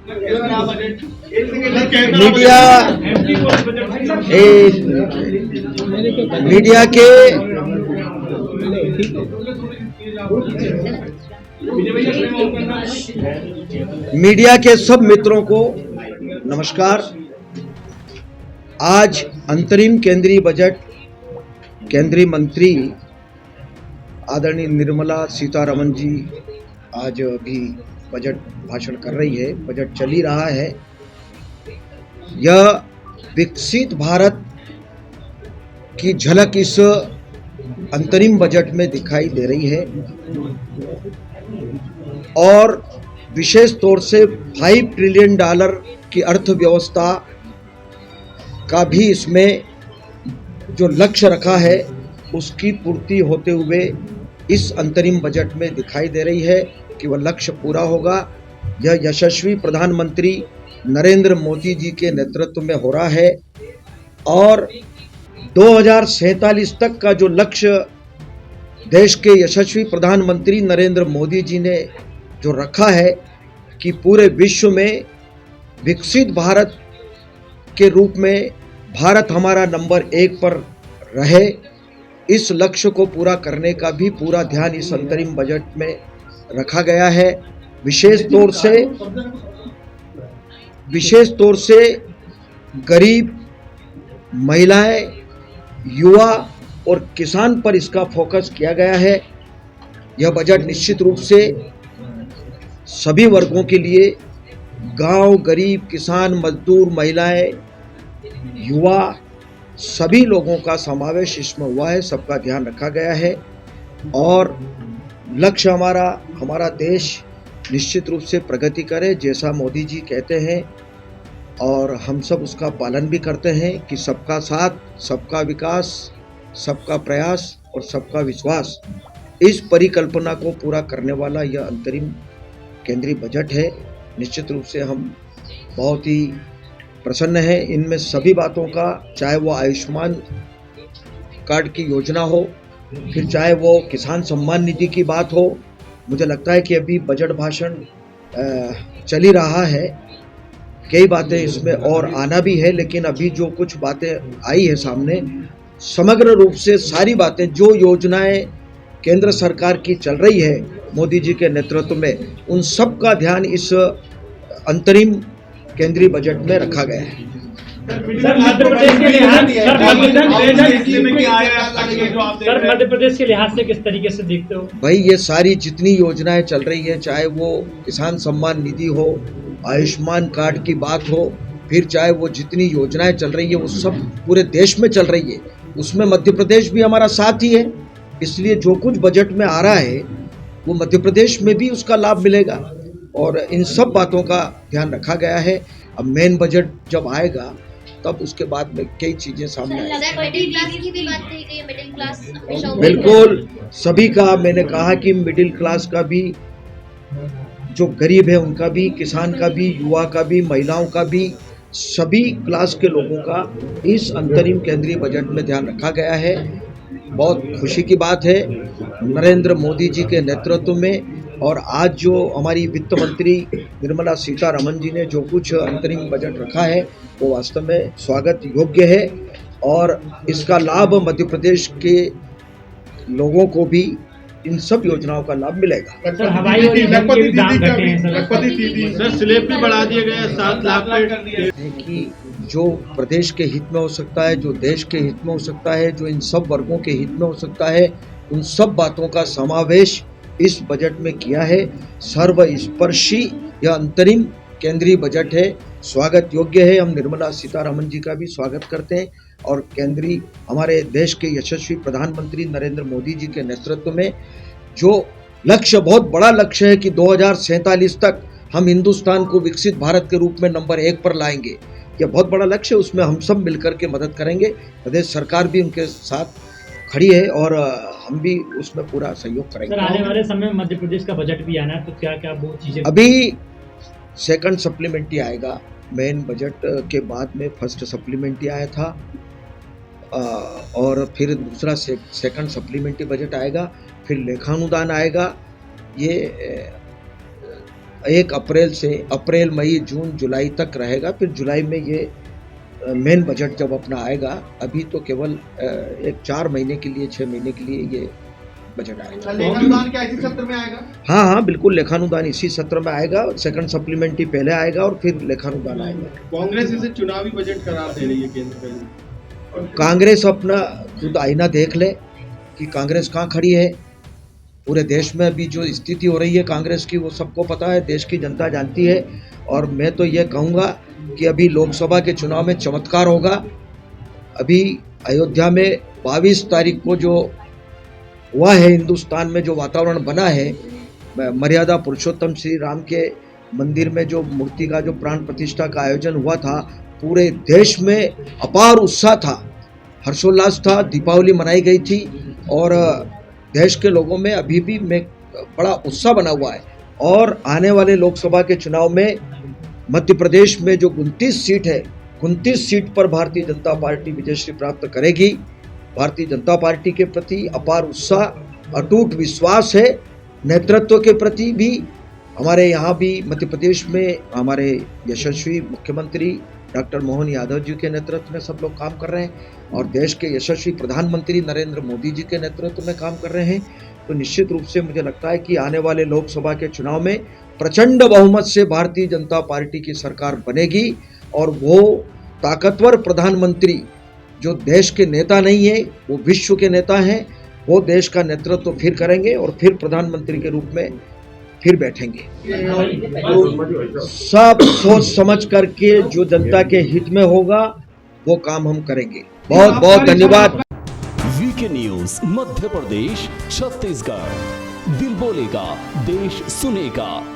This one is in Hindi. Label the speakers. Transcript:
Speaker 1: मीडिया मीडिया के मीडिया के सब मित्रों को नमस्कार। आज अंतरिम केंद्रीय बजट केंद्रीय मंत्री आदरणीय निर्मला सीतारमण जी आज भी बजट भाषण कर रही है। बजट चल ही रहा है। यह विकसित भारत की झलक इस अंतरिम बजट में दिखाई दे रही है और विशेष तौर से $5 ट्रिलियन की अर्थव्यवस्था का भी इसमें जो लक्ष्य रखा है उसकी पूर्ति होते हुए इस अंतरिम बजट में दिखाई दे रही है कि वह लक्ष्य पूरा होगा। यह यशस्वी प्रधानमंत्री नरेंद्र मोदी जी के नेतृत्व में हो रहा है और 2047 तक का जो लक्ष्य देश के यशस्वी प्रधानमंत्री नरेंद्र मोदी जी ने जो रखा है कि पूरे विश्व में विकसित भारत के रूप में भारत हमारा नंबर 1 पर रहे, इस लक्ष्य को पूरा करने का भी पूरा ध्यान इस अंतरिम बजट में रखा गया है। विशेष तौर से गरीब, महिलाएं, युवा और किसान पर इसका फोकस किया गया है। यह बजट निश्चित रूप से सभी वर्गों के लिए गांव, गरीब, किसान, मजदूर, महिलाएं, युवा सभी लोगों का समावेश इसमें हुआ है। सबका ध्यान रखा गया है और लक्ष्य हमारा देश निश्चित रूप से प्रगति करे जैसा मोदी जी कहते हैं और हम सब उसका पालन भी करते हैं कि सबका साथ, सबका विकास, सबका प्रयास और सबका विश्वास, इस परिकल्पना को पूरा करने वाला यह अंतरिम केंद्रीय बजट है। निश्चित रूप से हम बहुत ही प्रसन्न हैं इनमें सभी बातों का, चाहे वो आयुष्मान कार्ड की योजना हो, फिर चाहे वो किसान सम्मान निधि की बात हो। मुझे लगता है कि अभी बजट भाषण चल ही रहा है, कई बातें इसमें और आना भी है, लेकिन अभी जो कुछ बातें आई है सामने, समग्र रूप से सारी बातें जो योजनाएं केंद्र सरकार की चल रही है मोदी जी के नेतृत्व में, उन सब का ध्यान इस अंतरिम केंद्रीय बजट में रखा गया है।
Speaker 2: सर मध्य प्रदेश के लिहाज से किस तरीके से देखते हो?
Speaker 1: भाई ये सारी जितनी योजनाएं चल रही है, चाहे वो किसान सम्मान निधि हो, आयुष्मान कार्ड की बात हो, फिर चाहे वो जितनी योजनाएं चल रही है वो सब पूरे देश में चल रही है, उसमें मध्य प्रदेश भी हमारा साथ ही है। इसलिए जो कुछ बजट में आ रहा है वो मध्य प्रदेश में भी उसका लाभ मिलेगा और इन सब बातों का ध्यान रखा गया है। अब मेन बजट जब आएगा तब उसके बाद में कई चीजें सामने आएंगी। बिल्कुल सभी का, मैंने कहा कि मिडिल क्लास का भी, जो गरीब है उनका भी, किसान का भी, युवा का भी, महिलाओं का भी, सभी क्लास के लोगों का इस अंतरिम केंद्रीय बजट में ध्यान रखा गया है। बहुत खुशी की बात है नरेंद्र मोदी जी के नेतृत्व में, और आज जो हमारी वित्त मंत्री निर्मला सीतारमण जी ने जो कुछ अंतरिम बजट रखा है वो वास्तव में स्वागत योग्य है और इसका लाभ मध्य प्रदेश के लोगों को भी इन सब योजनाओं का लाभ मिलेगा।
Speaker 2: सर हवाई और ईंधन के भी दाम घटे हैं
Speaker 3: सर, स्लैब भी बढ़ा दिए गए 7 लाख
Speaker 1: कि जो प्रदेश के हित में हो सकता है, जो देश के हित में हो सकता है, जो इन सब वर्गों के हित में हो सकता है, उन सब बातों का समावेश इस बजट में किया है। सर्वस्पर्शी यह अंतरिम केंद्रीय बजट है, स्वागत योग्य है। हम निर्मला सीतारमण जी का भी स्वागत करते हैं और केंद्रीय हमारे देश के यशस्वी प्रधानमंत्री नरेंद्र मोदी जी के नेतृत्व में जो लक्ष्य, बहुत बड़ा लक्ष्य है कि 2047 तक हम हिंदुस्तान को विकसित भारत के रूप में नंबर 1 पर लाएंगे। यह बहुत बड़ा लक्ष्य है, उसमें हम सब मिलकर के मदद करेंगे। प्रदेश सरकार भी उनके साथ खड़ी है और हम भी उसमें पूरा सहयोग करेंगे।
Speaker 2: सर आने वाले समय में मध्य प्रदेश का बजट भी आना है, तो क्या क्या वो चीजें?
Speaker 1: अभी सेकंड सप्लीमेंट्री आएगा, मेन बजट के बाद में फर्स्ट सप्लीमेंट्री आया था और फिर दूसरा सेकंड सप्लीमेंट्री बजट आएगा, फिर लेखानुदान आएगा। ये 1 अप्रैल से अप्रैल, मई, जून, जुलाई तक रहेगा। फिर जुलाई में ये मेन बजट जब अपना आएगा, अभी तो केवल एक 4 महीने के लिए, 6 महीने के लिए ये बजट आएगा।
Speaker 4: लेखानुदान क्या इसी सत्र में आएगा?
Speaker 1: हाँ, बिल्कुल लेखानुदान इसी सत्र में आएगा। सेकंड सप्लीमेंट्री पहले आएगा और फिर लेखानुदान आएगा।
Speaker 3: कांग्रेस इसे चुनावी बजट करार दे रही है केंद्र में।
Speaker 1: कांग्रेस अपना खुद आईना देख ले कि कांग्रेस कहाँ खड़ी है। पूरे देश में अभी जो स्थिति हो रही है कांग्रेस की, वो सबको पता है, देश की जनता जानती है। और मैं तो ये कहूँगा कि अभी लोकसभा के चुनाव में चमत्कार होगा। अभी अयोध्या में 22 तारीख को जो हुआ है, हिंदुस्तान में जो वातावरण बना है, मर्यादा पुरुषोत्तम श्री राम के मंदिर में जो मूर्ति का जो प्राण प्रतिष्ठा का आयोजन हुआ था, पूरे देश में अपार उत्साह था, हर्षोल्लास था, दीपावली मनाई गई थी और देश के लोगों में अभी भी बड़ा उत्साह बना हुआ है। और आने वाले लोकसभा के चुनाव में मध्य प्रदेश में जो 29 सीट है, 29 सीट पर भारतीय जनता पार्टी विजयश्री प्राप्त करेगी। भारतीय जनता पार्टी के प्रति अपार उत्साह, अटूट विश्वास है। नेतृत्व के प्रति भी हमारे यहाँ भी मध्य प्रदेश में हमारे यशस्वी मुख्यमंत्री डॉक्टर मोहन यादव जी के नेतृत्व में सब लोग काम कर रहे हैं और देश के यशस्वी प्रधानमंत्री नरेंद्र मोदी जी के नेतृत्व में काम कर रहे हैं। तो निश्चित रूप से मुझे लगता है कि आने वाले लोकसभा के चुनाव में प्रचंड बहुमत से भारतीय जनता पार्टी की सरकार बनेगी और वो ताकतवर प्रधानमंत्री जो देश के नेता नहीं है, वो विश्व के नेता हैं, वो देश का नेतृत्व फिर करेंगे और फिर प्रधानमंत्री के रूप में फिर बैठेंगे। सब सोच समझ करके जो जनता के हित में होगा वो काम हम करेंगे। बहुत बहुत धन्यवाद।
Speaker 5: वीके न्यूज मध्य प्रदेश छत्तीसगढ़, दिल बोलेगा, देश सुनेगा।